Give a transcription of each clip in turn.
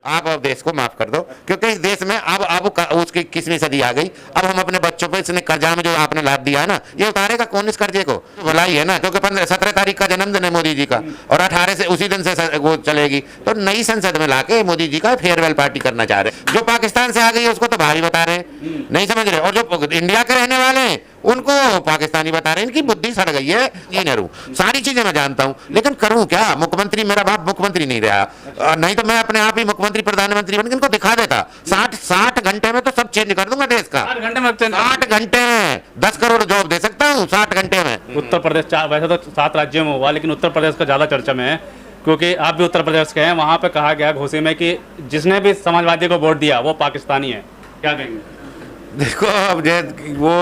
आप अब देश को माफ कर दो, क्योंकि इस देश में अब उसकी 21वीं सदी आ गई। अब हम अपने बच्चों पे इसने कर्जा में जो आपने लाद दिया है ना, ये उतारेगा कौन इस कर्जे को? भलाई है ना, क्योंकि 17 तारीख का जन्मदिन है मोदी जी का, और 18 से उसी दिन से वो चलेगी। तो नई संसद में लाके मोदी जी का फेयरवेल पार्टी करना चाह रहे हैं। जो पाकिस्तान से आ गई है उसको तो भाई बता रहे हैं, नहीं समझ रहे। और जो इंडिया के रहने वाले हैं उनको पाकिस्तानी बता रहे हैं। इनकी बुद्धि सड़ गई है। ये नेहरू सारी चीजें मैं जानता हूँ, लेकिन करूँ क्या? मुख्यमंत्री, मेरा बाप मुख्यमंत्री नहीं रहा, नहीं तो मैं अपने आप ही मुख्यमंत्री प्रधानमंत्री बन के इनको दिखा देता। 60 घंटे में तो सब चेंज कर दूंगा देश का। 60 घंटे में 60 घंटे में 10 करोड़ जॉब दे सकता हूँ 60 घंटे में। उत्तर प्रदेश वैसे तो 7 राज्यों में हुआ, लेकिन उत्तर प्रदेश का ज़्यादा चर्चा में है, क्योंकि आप भी उत्तर प्रदेश के हैं। वहाँ पे कहा गया घोषी में कि जिसने भी समाजवादी को वोट दिया वो पाकिस्तानी है। क्या कहेंगे? देखो अब वो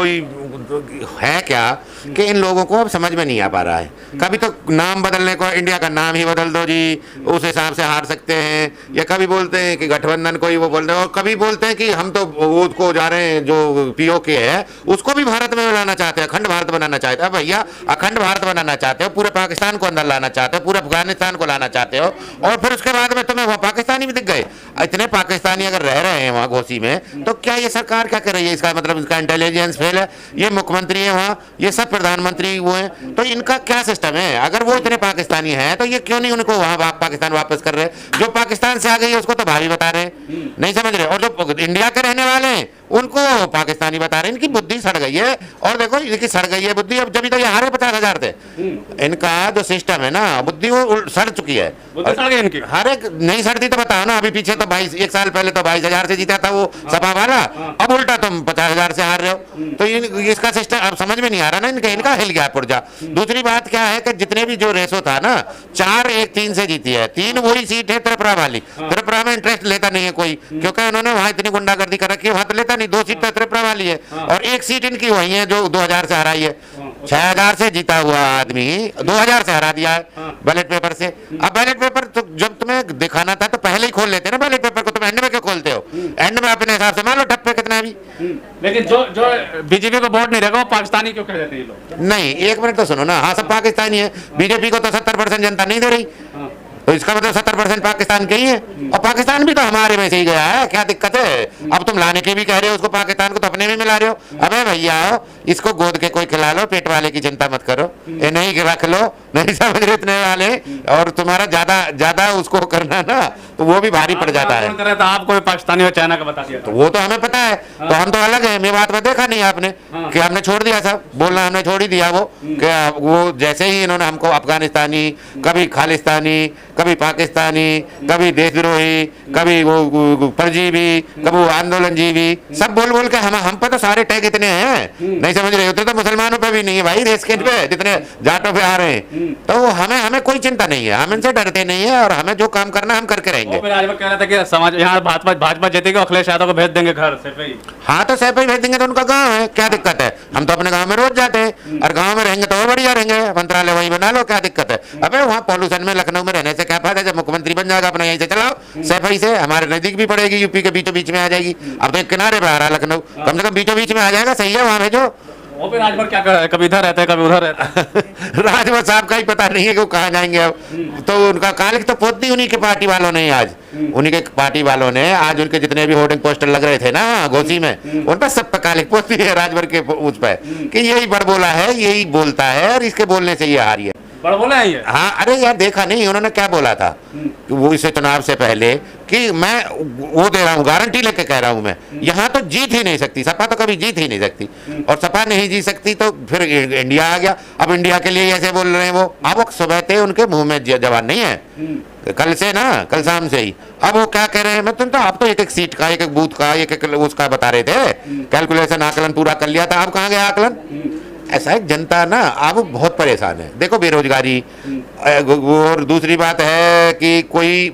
है क्या कि इन लोगों को अब समझ में नहीं आ पा रहा है। कभी तो नाम बदलने को, इंडिया का नाम ही बदल दो जी, उस हिसाब से हार सकते हैं। या कभी बोलते हैं कि गठबंधन को ही वो बोल रहे हैं, और कभी बोलते हैं कि हम तो वो को जा रहे हैं, जो पीओके है उसको भी भारत में मिलाना चाहते हैं, अखंड भारत बनाना चाहते हैं। भैया अखंड भारत बनाना चाहते हो, पूरे पाकिस्तान को अंदर लाना चाहते हो, पूरे अफगानिस्तान को लाना चाहते हो, और फिर उसके बाद में तुम्हें वहाँ पाकिस्तानी भी दिख गए। इतने पाकिस्तानी अगर रह रहे हैं वहाँ घोसी में, तो क्या ये सरकार क्या कर रही है? इसका मतलब इसका इंटेलिजेंस फेल है। ये मुख्यमंत्री है वहाँ, ये सब प्रधानमंत्री वो हैं, तो इनका क्या सिस्टम है? अगर वो इतने पाकिस्तानी हैं तो ये क्यों नहीं उनको वहाँ पाकिस्तान वापस कर रहे? जो पाकिस्तान से आ गई है उसको तो भाई बता रहे हैं, नहीं समझ रहे। और जो इंडिया के रहने वाले हैं उनको पाकिस्तानी बता रहे हैं। इनकी बुद्धि सड़ गई है, और देखो इनकी सड़ गई है बुद्धि। अब जब तो ये हारे 50,000 थे, इनका जो सिस्टम है ना, बुद्धि वो सड़ चुकी है। हर एक नहीं सड़ती तो बताओ ना। अभी पीछे तो 1 साल पहले तो 22,000 से जीता था वो सपा वाला, अब उल्टा तुम 50,000 से हार रहे हो। तो इसका सिस्टम अब समझ में नहीं आ रहा ना इनका हिल गया पुर्जा। दूसरी बात क्या है कि जितने भी जो रेसो था ना, 4-1-3 से जीती है। 3 वही सीट है त्रिपुरा वाली। त्रिपुरा में इंटरेस्ट लेता नहीं है कोई, क्योंकि उन्होंने वहां इतनी गुंडागर्दी कर रखी है, वहां तो लेता नहीं। 2 सीट तो त्रिपुरा वाली है, और 1 सीट इनकी वही है जो 2000 से हराई है। 6000 से जीता हुआ आदमी 2000 से हरा दिया है बैलेट पेपर से। अब बैलेट पेपर तो जब तुम्हें दिखाना था तो पहले ही खोल लेते ना बैलेट पेपर को, तुम एंड में क्यों खोलते हो? एंड में अपने हिसाब से मान लो ठप्पे कितना भी। लेकिन जो बीजेपी को वोट नहीं रहेगा वो पाकिस्तानी क्यों कह देते हैं ये लोग? नहीं, एक मिनट तो सुनो ना। हाँ, सब पाकिस्तानी है। बीजेपी को तो 70% जनता नहीं दे रही, तो इसका मतलब 70% पाकिस्तान के ही है, और पाकिस्तान भी तो हमारे में से ही गया है। क्या दिक्कत है? अब तुम लाने के भी कह रहे हो उसको पाकिस्तान को, तो अपने में मिला रहे हो। अबे भैया इसको गोद के कोई खिला लो, पेट वाले की चिंता मत करो, ये नहीं रख लो, नहीं समझ रहे इतने वाले। और तुम्हारा ज्यादा उसको करना ना, तो वो भी भारी पड़ जाता है। तो आप कोई पाकिस्तानी और चाइना का बता दिया तो वो तो हमें पता है, तो हम तो अलग है। मेरी बात में देखा नहीं आपने कि हमने छोड़ दिया सब बोलना, हमने छोड़ ही दिया वो जैसे ही इन्होंने हमको अफगानिस्तानी, कभी खालिस्तानी, कभी पाकिस्तानी, कभी देशद्रोही, कभी वो परजीवी, कभी वो आंदोलन जीवी, सब बोल बोल के हम पे तो सारे टैग इतने हैं, नहीं समझ रहे होते। तो मुसलमानों पे भी नहीं है भाई, रेस पे जितने जाटों पे आ रहे हैं। तो हमें कोई चिंता नहीं है, हम इनसे डरते नहीं है, और हमें जो काम करना हम करके रहेंगे। कह रहा था कि समाज यहाँ भाजपा जीतेगी, अखिलेश यादव को भेज देंगे घर से। हाँ, तो सैफ ही भेज देंगे, तो उनका गाँव है, क्या दिक्कत है? हम तो अपने गाँव में रोज जाते हैं, और गाँव में रहेंगे तो और बढ़िया रहेंगे। मंत्रालय वहीं बना लो, क्या दिक्कत है? अबे वहाँ पॉल्यूशन में लखनऊ में रहने से क्या फायदा? जब मुख्यमंत्री बन जाएगा अपना यहीं से चलाओ सैफई से, हमारे नजदीक भी पड़ेगी, यूपी के बीचों बीच में आ जाएगी। अब तो एक किनारे पे आ रहा लखनऊ, कम से कम बीचों बीच में आ जाएगा, सही है, वहाँ भेजो। वो भी राजभर क्या कर रहा है, कभी इधर रहते हैं कभी उधर रहता है। राजभर साहब का ही पता नहीं है कि वो कहाँ जाएंगे अब। तो उनका कालिक तो पोत दी उन्हीं के पार्टी वालों ने, आज उन्हीं के पार्टी वालों ने, आज उनके जितने भी होर्डिंग पोस्टर लग रहे थे ना घोसी में, उन पर सब पे कालिक पोत दी है राजभर के उस पर, कि यही बड़बोला है, यही बोलता है, और इसके बोलने से ये हारी है। बड़ा बोला है ये। हाँ, अरे यार देखा नहीं उन्होंने क्या बोला था वो इसे चुनाव से पहले, कि मैं वो दे रहा हूँ, गारंटी लेके कह रहा हूँ मैं, यहाँ तो जीत ही नहीं सकती सपा, तो कभी जीत ही नहीं सकती, और सपा नहीं जीत सकती तो फिर इंडिया आ गया। अब इंडिया के लिए ऐसे बोल रहे हैं वो। अब वो सुबह थे उनके मुंह में जवान नहीं है, कल से ना, कल शाम से ही। अब वो क्या कह रहे हैं? मैं तुम तो आप तो एक सीट का, एक बूथ का, एक उसका बता रहे थे, कैलकुलेशन आकलन पूरा कर लिया था। अब कहाँ गया आकलन? ऐसा है, जनता ना अब बहुत परेशान है। देखो बेरोजगारी, और दूसरी बात है कि कोई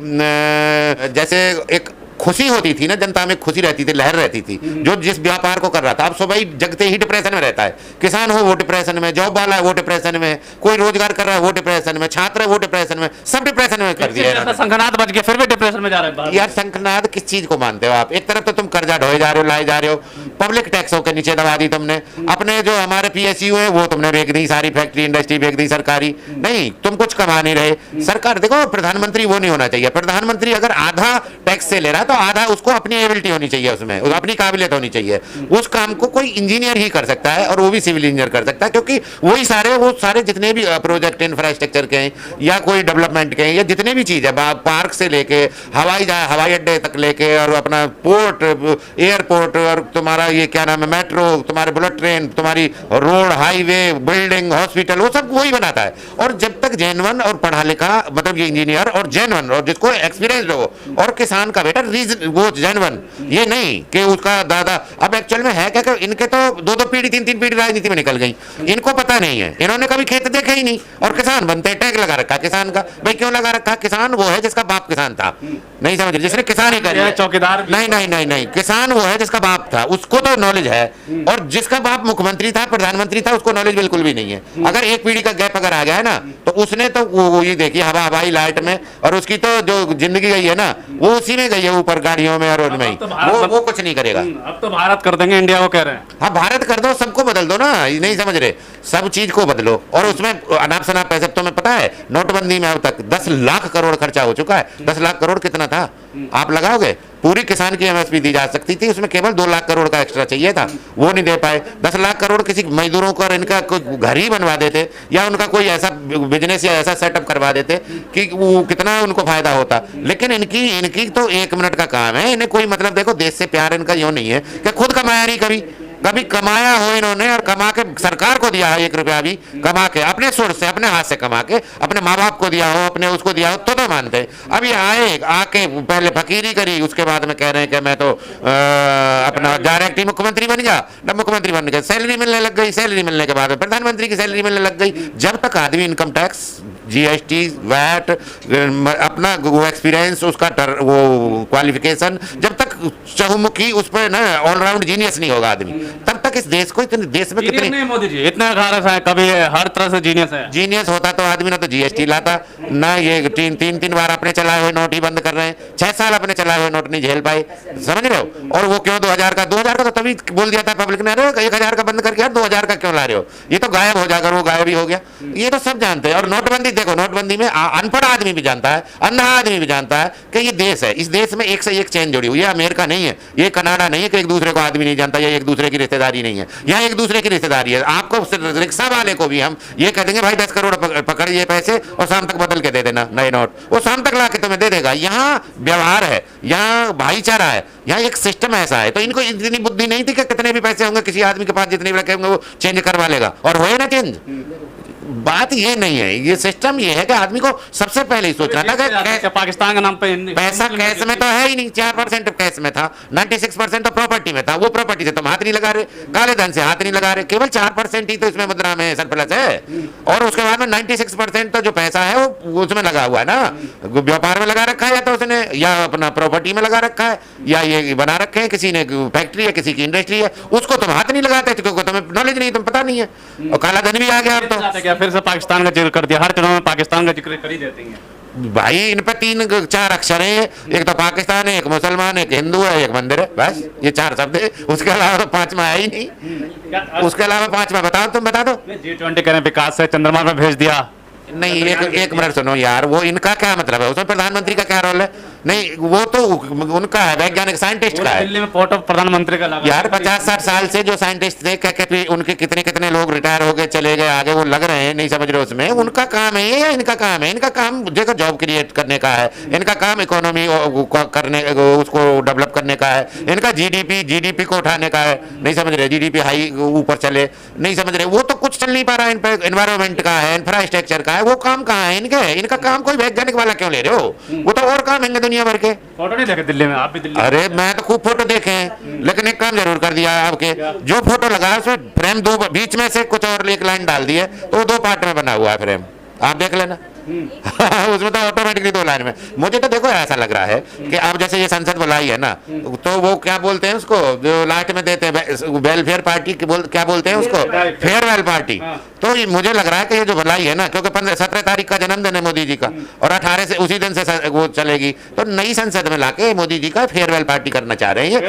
जैसे एक खुशी होती थी ना, जनता में खुशी रहती थी, लहर रहती थी, जो जिस व्यापार को कर रहा था। अब सुबह ही जगते ही डिप्रेशन में रहता है। किसान हो वो डिप्रेशन में, जॉब वाला है वो डिप्रेशन में, कोई रोजगार कर रहा है वो डिप्रेशन में, छात्र है वो डिप्रेशन में, सब डिप्रेशन में कर दिया इन्होंने। शंखनाद बज गया, फिर भी डिप्रेशन में जा रहे हैं। यार शंखनाद किस चीज को मानते हो आप? एक तरफ तो तुम कर्जा ढोए जा रहे हो, लाए जा रहे हो, पब्लिक टैक्सों के नीचे दबा दी तुमने, अपने जो हमारे पीएसयू है वो तुमने बेच दी, सारी फैक्ट्री इंडस्ट्री बेच दी सरकारी। नहीं, तुम कुछ कमा नहीं रहे। सरकार देखो, प्रधानमंत्री वो नहीं होना चाहिए। प्रधानमंत्री अगर आधा टैक्स से ले रहा है तो आधा उसको अपनी एबिलिटी होनी चाहिए, उसमें अपनी काबिलियत होनी चाहिए। उस काम को कोई इंजीनियर ही कर सकता है, और वो भी सिविल इंजीनियर कर सकता है, क्योंकि वही सारे जितने भी प्रोजेक्ट इंफ्रास्ट्रक्चर के हैं या कोई डेवलपमेंट के हैं या जितने भी चीज है, पार्क से लेके हवाई अड्डे तक लेके और अपना पोर्ट, एयरपोर्ट, और तुम्हारा ये क्या नाम है, मेट्रो, तुम्हारे बुलेट ट्रेन, तुम्हारी रोड, हाईवे, बिल्डिंग, हॉस्पिटल, वो सब वही बनाता है। और जब तक जेन्युइन और पढ़ा लिखा, मतलब ये इंजीनियर और जेन्युइन और जिसको एक्सपीरियंस हो, और किसान का बेटा रीजन वो जेन्युइन, ये नहीं कि उसका दादा। अब एक्चुअल में है क्या कि इनके तो 2-2 पीढ़ी 3-3 पीढ़ी राजनीति में निकल गई, इनको पता नहीं है, इन्होंने कभी खेत देखे ही नहीं, और किसान बनते हैं। टैग लगा रखा किसान का। भाई क्यों लगा रखा? किसान वो है जिसका बाप किसान था। नहीं समझ रहे? जिसने किसान ही करी, चौकीदार। नहीं नहीं नहीं नहीं, किसान वो है जिसका बाप था, उसको तो नॉलेज है। और जिसका बाप मुख्यमंत्री था, प्रधानमंत्री था, उसको नॉलेज बिल्कुल भी नहीं है। अगर एक पीढ़ी का गैप अगर आ गया है ना, तो उसने तो वो ये देखिए हवाई लाइट में, और उसकी तो जो जिंदगी गई है ना, वो उसी में गई है, ऊपर गाड़ियों में और उनमें ही। वो कुछ नहीं करेगा। अब तो भारत कर देंगे, इंडिया वो कह रहे हैं। हाँ, भारत कर दो, सबको बदल दो ना, नहीं समझ रहे? सब चीज को बदलो। और उसमें अनाप शनाप पैसे, तुम्हें पता है नोटबंदी में अब तक 10 लाख करोड़ खर्चा हो चुका है। 10 लाख करोड़ कितना था आप लगाओगे? पूरी किसान की एमएसपी दी जा सकती थी, उसमें केवल 2 लाख करोड़ का एक्स्ट्रा चाहिए था, वो नहीं दे पाए। 10 लाख करोड़ किसी मजदूरों को और इनका कोई घर ही बनवा देते, या उनका कोई ऐसा बिजनेस या ऐसा सेटअप करवा देते कि वो कितना उनको फायदा होता। लेकिन इनकी तो 1 मिनट का काम है, इन्हें कोई मतलब, देखो देश से प्यार इनका यूं नहीं है कि खुद कमाया नहीं, कभी कमाया हो इन्होंने, और कमा के सरकार को दिया है 1 रुपया भी, कमा के अपने सोर्स से, अपने हाथ से कमा के अपने माँ बाप को दिया हो, अपने उसको दिया हो, तो मानते। अब ये आके पहले फकीरी करी, उसके बाद में कह रहे हैं कि मैं तो अपना डायरेक्ट ही मुख्यमंत्री बन गया। जब मुख्यमंत्री बन गया, सैलरी मिलने लग गई, सैलरी मिलने के बाद प्रधानमंत्री की सैलरी मिलने लग गई। जब तक आदमी इनकम टैक्स, जीएसटी, वैट, अपना वो एक्सपीरियंस, उसका वो क्वालिफिकेशन, जब तक चहुमुखी उस पर ना ऑलराउंड जीनियस नहीं होगा आदमी, तब तक इस देश को देश में कितनी नहीं मोदी जी इतना गारस है, कभी हर तरह से जीनियस है। जीनियस होता तो आदमी ना तो जीएसटी लाता ना, ये तीन बार अपने चलाए हुए नोट ही बंद कर रहे हैं। 6 साल अपने चलाए हुए नोट नहीं झेल पाए, समझ रहे हो? और वो क्यों 2000 का तो तभी बोल दिया था पब्लिक ने, अरे 1000 का बंद करके यार 2000 का क्यों ला रहे हो, ये तो गायब हो जाकर वो गायब ही हो गया। ये तो सब जानते हैं। और नोटबंदी देखो, नोटबंदी में अनपढ़ आदमी भी जानता है, अंधा आदमी भी जानता है कि ये देश है, इस देश में एक से एक चेन जुड़ी हुई है। अमेरिका नहीं है, ये कनाडा नहीं है कि एक दूसरे को आदमी नहीं जानता, या एक दूसरे की रिश्तेदारी नहीं है। यहाँ एक दूसरे की रिश्तेदारी है। आपको रिक्शा वाले को भी हम ये कह देंगे भाई 10 करोड़ पकड़ ये पैसे और शाम तक बदल के दे देना नए नोट, वो शाम तक ला के तुम्हें दे देगा। यहाँ व्यवहार है, यहाँ भाईचारा है, यहाँ एक सिस्टम ऐसा है। तो इनको इतनी बुद्धि नहीं थी कि कितने भी पैसे होंगे किसी आदमी के पास, जितने भी रखे होंगे वो चेंज करवा लेगा, और होए ना चेंज। बात ये नहीं है, ये सिस्टम ये है कि आदमी को सबसे पहले ही सोचना था कि पाकिस्तान के नाम पे पैसा कैश में तो है ही नहीं। 4% कैश में था, 96% तो प्रॉपर्टी में था। वो प्रॉपर्टी से तुम हाथ नहीं लगा रहे, काले धन से हाथ नहीं लगा रहे, केवल 4% ही तो इसमें मुद्रा में सरप्लस है। और उसके बाद में 96% तो जो पैसा है वो उसमें लगा हुआ है ना, व्यापार में लगा रखा है, या तो उसने या अपना प्रॉपर्टी में लगा रखा है, या ये बना रखे हैं, किसी ने फैक्ट्री है, किसी की इंडस्ट्री है, उसको तुम हाथ नहीं लगाते क्योंकि तुम्हें नॉलेज नहीं, तुम पता नहीं है। और काला धन भी आ गया अब तो। फिर से पाकिस्तान का जिक्र कर दिया, हर चुनाव में पाकिस्तान का जिक्र कर ही देते हैं भाई। इन पर 3-4 अक्षर हैं, एक तो पाकिस्तान है, एक मुसलमान है, एक हिंदू है, एक मंदिर है, बस ये 4 शब्द है। उसके अलावा तो 5वां है ही नहीं। उसके अलावा 5वां बताओ, तुम बता दो। G20 करें, विकास से चंद्रमा में भेज दिया। नहीं, एक मिनट सुनो यार, वो इनका क्या मतलब है, उसमें प्रधानमंत्री का क्या रोल है? नहीं, वो तो उनका है, वैज्ञानिक साइंटिस्ट का है। दिल्ली में फोटो प्रधानमंत्री का लगा यार 50-60 साल से जो साइंटिस्ट थे, क्या उनके कितने लोग रिटायर हो गए, चले गए आगे, वो लग रहे हैं, नहीं समझ रहे उसमें उनका काम है ये या इनका काम है? इनका काम देखो जॉब क्रिएट करने का है, इनका काम इकोनॉमी करने, उसको डेवलप करने का है, इनका जीडीपी को उठाने का है, नहीं समझ रहे? जीडीपी हाई ऊपर चले, नहीं समझ रहे? वो तो कुछ चल नहीं पा रहा है। इन पर एनवायरमेंट का है, इंफ्रास्ट्रक्चर का है, वो काम कहाँ है इनके? इनका काम कोई वैज्ञानिक वाला क्यों ले रहे हो? वो तो और काम है दुनिया भर के। फोटो नहीं देखे दिल्ली में? आप भी दिल्ली? अरे मैं तो खूब फोटो देखे हैं, लेकिन एक काम जरूर कर दिया है आपके, जो फोटो लगा है उसमें फ्रेम 2 बीच में से कुछ और एक लाइन डाल दी है, तो 2 पार्ट में बना हुआ है फ्रेम, आप देख लेना। उसमें तो ऑटोमेटिकली 2 लाइन में। मुझे तो देखो ऐसा लग रहा है कि अब जैसे ये संसद बुलाई है ना, तो वो क्या बोलते हैं उसको जो लास्ट में देते हैं, वेलफेयर पार्टी क्या बोलते हैं उसको, फेयरवेल पार्टी। तो ये मुझे लग रहा है कि ये जो बुलाई है ना, क्योंकि 17 तारीख का जन्मदिन है मोदी जी का और 18 से उसी दिन से वो चलेगी, तो नई संसद में लाके मोदी जी का फेयरवेल पार्टी करना चाह रहे हैं।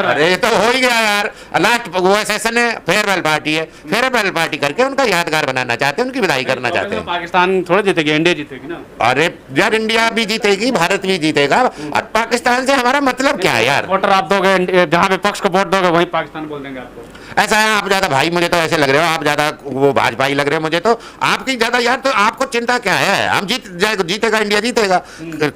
अरे तो हो ही गया यार, लास्ट वो सेशन है, फेयरवेल पार्टी है, फेयरवेल पार्टी करके उनका यादगार बनाना चाहते हैं, उनकी विदाई करना चाहते हैं। पाकिस्तान थोड़ा जीतेगी, इंडिया जीतेगी ना। अरे यार इंडिया भी जीतेगी, भारत भी जीतेगा, और पाकिस्तान से हमारा मतलब क्या है यार। वोटर आप दोगे, जहाँ विपक्ष को वोट दोगे वहीं पाकिस्तान बोल देंगे आपको। ऐसा है, आप ज्यादा भाई, मुझे तो ऐसे लग रहे हो आप ज्यादा वो भाजपाई लग रहे हो मुझे तो, आपकी ज्यादा यार। तो आपको चिंता क्या है, हम जीतेगा, इंडिया जीतेगा,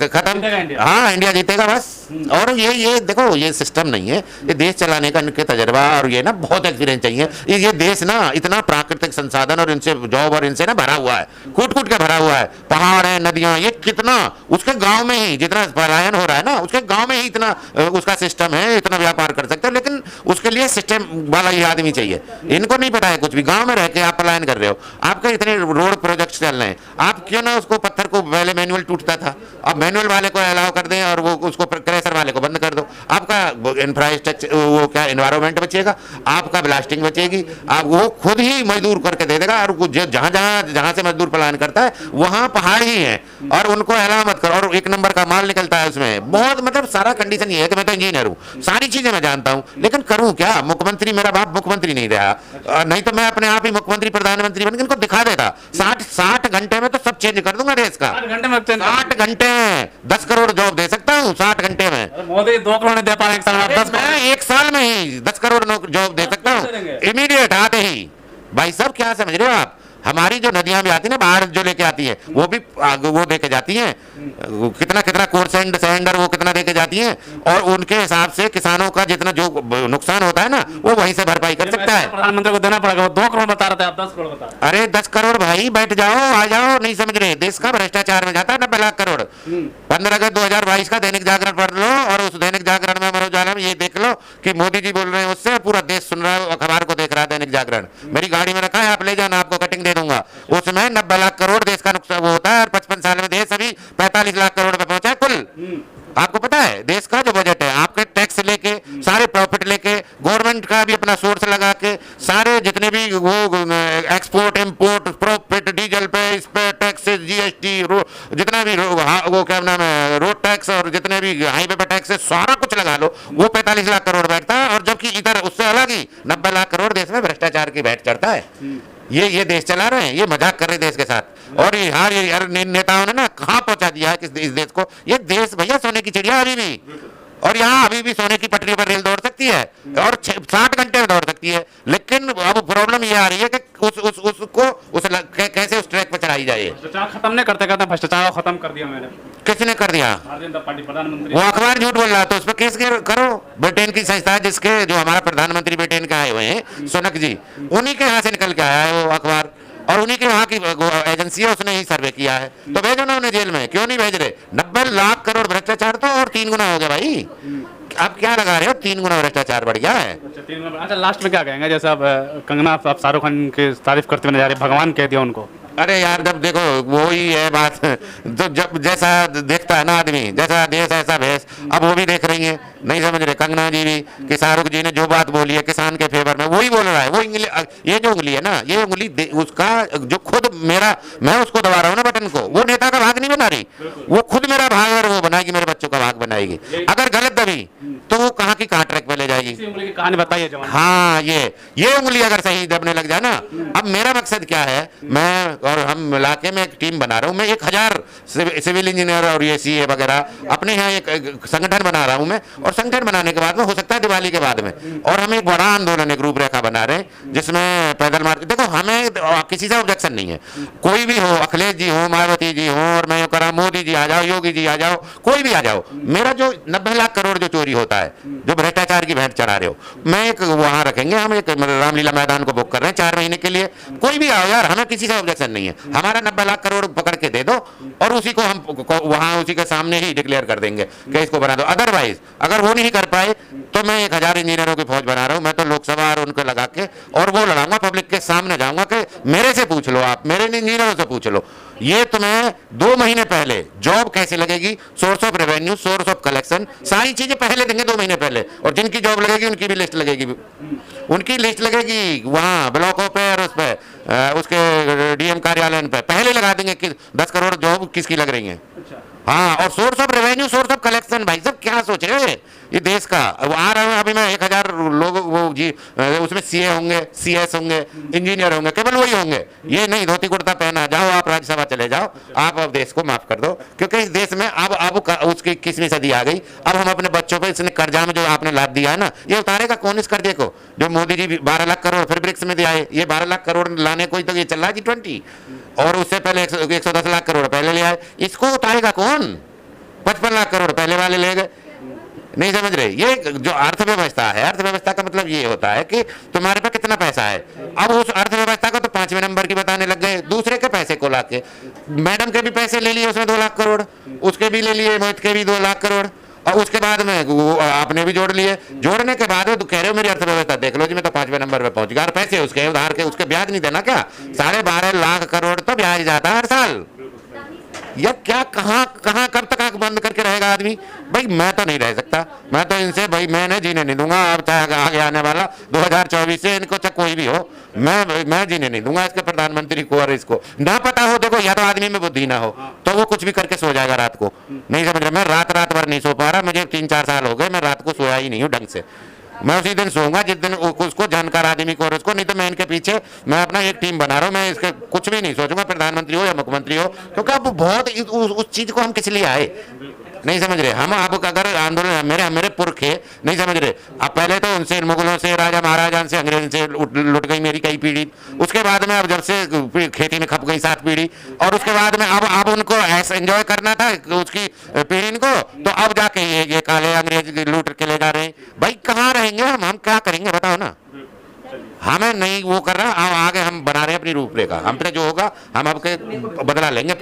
खत्म। हाँ इंडिया जीतेगा बस। और ये देखो ये सिस्टम नहीं है, ये देश चलाने का इनके तजर्बा और ये ना बहुत एक्सपीरियंस चाहिए। ये देश ना इतना प्राकृतिक संसाधन और इनसे जॉब और इनसे ना भरा हुआ है, कूट कूट के भरा हुआ है, पहाड़ है, नदियां, ये कितना उसके गांव में ही जितना पलायन हो रहा है ना, उसके गांव में ही इतना उसका सिस्टम है, इतना व्यापार कर सकते हो, लेकिन उसके लिए सिस्टम वाला ही आदमी चाहिए। इनको नहीं पता है कुछ भी, गांव में रह के आप पलायन कर रहे हो, आपके इतने रोड प्रोजेक्ट्स चल रहे हैं, आप क्यों ना उसको पत्थर को पहले मैनुअल टूटता था, अब मैनुअल वाले को अलाउ कर दें और वो उसको क्रेशर वाले को बंद कर दो, आपका इंफ्रास्ट्रक्चर वो क्या एनवायरमेंट बचेगा, आपका ब्लास्टिंग बचेगी, आप वो खुद ही मजदूर करके दे देगा। और जहां से मजदूर पलायन करता है वहां पहाड़ ही है और उनको अलाउ मत करो, और 1 नंबर का माल निकलता है उसमें बहुत, मतलब सारा कंडीशन ये है कि मैं तो इंजीनियर हूँ, सारी चीजें मैं जानता हूँ, लेकिन करूँ क्या, मुख्यमंत्री मेरा बाप मुख्यमंत्री नहीं रहा, नहीं तो मैं अपने आप ही मुख्यमंत्री प्रधानमंत्री बन के इनको दिखा देता। 60 घंटे में तो सब चेंज कर दूंगा देश का। 60 घंटे में 60 घंटे में 10 करोड़ जॉब दे सकता हूँ 60 घंटे में। मोदी 2 करोड़ दे पा रहे 10 मैं 1 साल में ही 10 करोड़ जॉब दे सकता हूँ, इमीडिएट आते ही। भाई साहब क्या समझ रहे हो आप, हमारी जो नदियां भी आती है ना बाहर जो लेके आती है, वो भी वो देके जाती हैं, कितना कितना कोरसेंड सैंडर वो कितना देके जाती हैं, और उनके हिसाब से किसानों का जितना जो नुकसान होता है ना वो वहीं से भरपाई कर सकता है। प्रधानमंत्री को देना पड़ेगा, वो 2 करोड़ बता रहे थे, आप 10 करोड़ बता रहे। अरे 10 करोड़ भाई, बैठ जाओ, आ जाओ, नहीं समझ रहे, देश का भ्रष्टाचार में जाता है 90 लाख करोड़। 15 अगस्त 2022 का दैनिक जागरण पढ़ लो, और उस दैनिक जागरण में अमर उजाला में ये देख लो कि मोदी जी बोल रहे हैं, उससे पूरा देश सुन रहा है, अखबार को देख रहा है दैनिक जागरण, मेरी गाड़ी में रखा है, आप ले जाना, आपको कटिंग दे दूंगा। उसमें 90 लाख करोड़ देश का नुकसान वो होता है, और 55 साल में देश अभी 45 लाख करोड़ पे पहुंचा है कुल। आपको पता है देश का जो बजट है, आपके टैक्स लेके, सारे प्रॉफिट लेके, गवर्नमेंट का भी अपना सोर्स लगा के, सारे जितने भी वो एक्सपोर्ट इंपोर्ट प्रॉफिट, डीजल पे, इस पे टैक्सेस, जीएसटी, जितना भी वो क्या नाम है रोड टैक्स, और जितने भी हाईवे पे टैक्स है, सारा कुछ लगा लो, वो 45 लाख करोड़ बैठता है। और जबकि इधर उससे अलग ही 90 लाख करोड़ देश में भ्रष्टाचार की बैठ चढ़ता है। ये देश चला रहे हैं, ये मजाक कर रहे हैं देश के साथ। और ये हाँ ये नेताओं ने ना कहाँ पहुंचा दिया है इस देश को। ये देश भैया सोने की चिड़िया अभी भी, और यहाँ अभी भी सोने की पटरी पर रेल दौड़ सकती है और 60 घंटे में दौड़ सकती है, लेकिन अब प्रॉब्लम ये आ रही है कि कैसे उस ट्रैक पर चढ़ाई जाए। भ्रष्टाचार खत्म नहीं करते कहते भ्रष्टाचार को खत्म कर दिया मैंने। किसने कर दिया? भारतीय जनता पार्टी प्रधानमंत्री। वो अखबार झूठ बोल रहा है तो उस पर केस करो। ब्रिटेन की संस्था है जिसके जो हमारा प्रधानमंत्री ब्रिटेन का आए हुए हैं सुनक जी, उन्हीं के यहाँ से निकल के आया है वो अखबार, और उन्हीं के वहाँ की एजेंसी है, उसने ही सर्वे किया है, तो भेजो ना उन्हें जेल में, क्यों नहीं भेज रहे? 90 लाख करोड़ भ्रष्टाचार तो और 3 गुना हो गया भाई। आप क्या लगा रहे हो, 3 गुना भ्रष्टाचार बढ़ गया है। अच्छा लास्ट में क्या कहेंगे, जैसे अब कंगना आप शाहरुख खान की तारीफ करते हुए नजर आ रही, भगवान कह दिया उनको। अरे यार जब देखो वो ही है बात, तो जब जैसा देखता है ना आदमी, जैसा देश ऐसा भेष। अब वो भी देख रही है, नहीं समझ रहे कंगना जी भी कि शाहरुख जी ने जो बात बोली है किसान के फेवर में वही बोल रहा है। वो ये जो उंगली है ना, ये उंगली उसका जो खुद मैं उसको दबा रहा हूँ ना बटन को, वो नेता का भाग नहीं बना रही, वो खुद मेरा भाग और वो बनाएगी, मेरे बच्चों का भाग बनाएगी। अगर गलत दबी तो वो कहाँ की कहाँ ट्रैक पे ले जाएगी। उंगली की कहानी बताइए। हाँ ये उंगली अगर सही दबने लग जाए ना, अब मेरा मकसद क्या है, मैं और हम इलाके में एक टीम बना रहा हूँ, मैं 1000 सिविल इंजीनियर और ये सीए वगैरह अपने यहाँ एक संगठन बना रहा हूँ मैं, और संगठन बनाने के बाद में हो सकता है दिवाली के बाद में, और हम एक बड़ा आंदोलन एक रूपरेखा बना रहे हैं जिसमें पैदल मार्च। देखो हमें किसी से ऑब्जेक्शन नहीं है, कोई भी हो, अखिलेश जी हो, मायावती जी हो, और मैं कह रहा मोदी जी आ जाओ, योगी जी आ जाओ, कोई भी आ जाओ। मेरा जो 90 लाख करोड़ जो चोरी होता है, जो भ्रष्टाचार की भेंट चढ़ा रहे हो, मैं एक वहां रखेंगे, हम एक रामलीला मैदान को बुक कर रहे हैं 4 महीने के लिए, कोई भी आओ यार, हमें किसी से ऑब्जेक्शन नहीं है। हमारा 90 लाख करोड़ पकड़ के दे दो और उसी को हम वहां उसी के सामने ही डिक्लेयर कर देंगे कि इसको बना दो। अदरवाइज अगर वो नहीं कर पाए तो मैं 1000 इंजीनियरों की फौज बना रहा हूं, मैं तो लोकसभा और उनको लगा के और वो लड़ाऊंगा, पब्लिक के सामने जाऊंगा कि मेरे से पूछ लो, आप मेरे इंजीनियरों से पूछ लो, ये तुम्हें 2 महीने पहले जॉब कैसे लगेगी, source of revenue, source of collection, सारी चीजें पहले देंगे 2 महीने पहले। और जिनकी जॉब लगेगी उनकी भी लिस्ट लगेगी, उनकी लिस्ट लगेगी वहाँ ब्लॉकों पे और उस पे उसके डीएम कार्यालय पे पहले लगा देंगे कि 10 करोड़ जॉब किसकी लग रही है। हाँ, और source of revenue, source of collection, भाई साहब क्या सोच रहे हैं ये देश का। अब आ रहे हैं अभी मैं 1000 लोग वो जी उसमें सीए होंगे, सीएस होंगे, इंजीनियर होंगे, केवल वही होंगे। ये नहीं धोती कुर्ता पहना जाओ आप राज्यसभा चले जाओ, आप अब देश को माफ कर दो, क्योंकि इस देश में अब उसकी 21वीं सदी आ गई। अब हम अपने बच्चों पे इसने कर्जा में जो आपने लाद दिया है ना, ये उतारेगा कौन इस कर्जे को? जो मोदी जी 12 लाख करोड़ फिर ब्रिक्स में दिया है, ये 12 लाख करोड़ लाने को ही तो ये चल रहा है G20, और उससे पहले 110 लाख करोड़ पहले लिया है। इसको उतारेगा कौन? 55 लाख करोड़ पहले वाले ले गए। नहीं समझ रहे? ये जो अर्थव्यवस्था है, अर्थव्यवस्था का मतलब ये होता है कि तुम्हारे पास कितना पैसा है। अब उस अर्थव्यवस्था को तो 5वें नंबर की बताने लग गए, दूसरे के पैसे को लाके। मैडम के भी पैसे ले लिए उसने 2 लाख करोड़, उसके भी ले लिए, मोहित के भी 2 लाख करोड़, और उसके बाद में वो आपने भी जोड़ लिए। जोड़ने के बाद तो कह रहे हो मेरी अर्थव्यवस्था देख लो जी, मैं तो 5वें नंबर पे पहुंच गया। और पैसे उसके उधार के, उसके ब्याज नहीं देना क्या? 12.5 लाख करोड़ तो ब्याज जाता है हर साल। या क्या, कहाँ कहाँ कब तक आंख बंद करके रहेगा आदमी? भाई मैं तो नहीं रह सकता, मैं तो इनसे भाई मैंने जीने नहीं दूंगा। अब चाहे आगे आने वाला 2024 से इनको चाहे कोई भी हो, मैं जीने नहीं दूंगा इसके प्रधानमंत्री को। और इसको ना पता हो, देखो या तो आदमी में बुद्धि ना हो तो वो कुछ भी करके सो जाएगा रात को। नहीं समझ रहे? मैं रात भर नहीं सो पा रहा, मुझे 3-4 साल हो गए, मैं रात को सोया ही नहीं हूँ ढंग से। मैं उसी दिन सोऊंगा जिस दिन उसको जानकार आदमी को और उसको, नहीं तो मैं इनके पीछे मैं अपना एक टीम बना रहा हूँ। मैं इसके कुछ भी नहीं सोचूंगा, प्रधानमंत्री हो या मुख्यमंत्री हो, क्योंकि अब बहुत उस चीज को हम किस लिए आए नहीं समझ रहे। हम अब अगर आंदोलन मेरे पुरखे नहीं समझ रहे। अब पहले तो उनसे मुगलों से, राजा महाराजा से, अंग्रेज से लुट गई मेरी कई पीढ़ी। उसके बाद में अब जब से खेती में खप गई 7 पीढ़ी, और उसके बाद में अब उनको ऐसा एंजॉय करना था उसकी पीढ़ी को, तो अब जाके ये काले अंग्रेज लूट के ले जा रहे हैं। भाई कहाँ रहेंगे हम क्या करेंगे बताओ ना? हमें नहीं वो कर रहा, आगे हम बना रहे हैं अपनी रूपरेखा, हम पे जो होगा हम आपके बदला लेंगे।